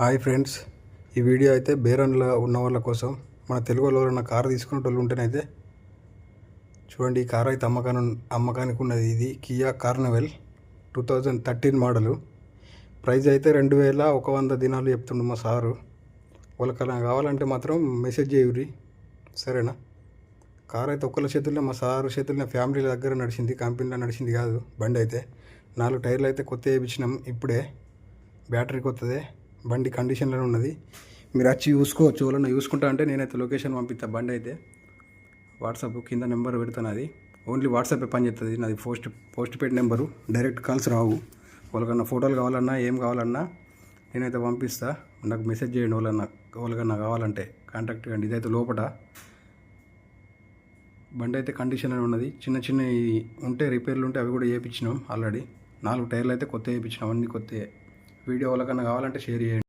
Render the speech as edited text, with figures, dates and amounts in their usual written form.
Hi friends, ఈ video అయితే బేరన్లో ఉన్న వాళ్ళ కోసం. మన తెలుగు వాళ్ళు ఎవరైనా కారు తీసుకునే వాళ్ళు ఉంటేనైతే చూడండి. ఈ కారు అయితే అమ్మకానికి ఉన్నది. ఇది కియా కార్నివల్ 2013 మోడలు. ప్రైస్ అయితే 2100 దినాలు చెప్తుండు మా సారు. వాళ్ళకలా కావాలంటే మాత్రం మెసేజ్ చేయుర్రి, సరేనా? కారు అయితే ఒక్కళ్ళ చేతుల్లో, మా సారు చేతుల్లో, ఫ్యామిలీ దగ్గర నడిచింది, కంపెనీలో నడిచింది కాదు. బండి అయితే 4 టైర్లు అయితే కొత్త వేయించినాం ఇప్పుడే. బ్యాటరీ కొత్తదే, బండి కండిషన్లోనే ఉన్నది. మీరు వచ్చి చూసుకోవచ్చు. వాళ్ళని చూసుకుంటా అంటే నేనైతే లొకేషన్ పంపిస్తాను. బండి అయితే వాట్సాప్ కింద నెంబర్ పెడతాను. అది ఓన్లీ వాట్సాపే పని చేస్తుంది. నాది post paid number, direct calls రావు. వాళ్ళకన్నా ఫోటోలు కావాలన్నా ఏం కావాలన్నా నేనైతే పంపిస్తా. నాకు మెసేజ్ చేయండి. వాళ్ళకన్నా కావాలంటే కాంటాక్ట్ కండి. ఇదైతే లోపల బండి అయితే కండిషన్లో ఉన్నది. చిన్న చిన్న ఉంటే రిపేర్లు ఉంటే అవి కూడా చేయించినాం ఆల్రెడీ. 4 టైర్లు అయితే కొత్త వేయించినాం, అన్నీ కొత్త. వీడియో వాళ్ళకన్నా కావాలంటే షేర్ చేయండి.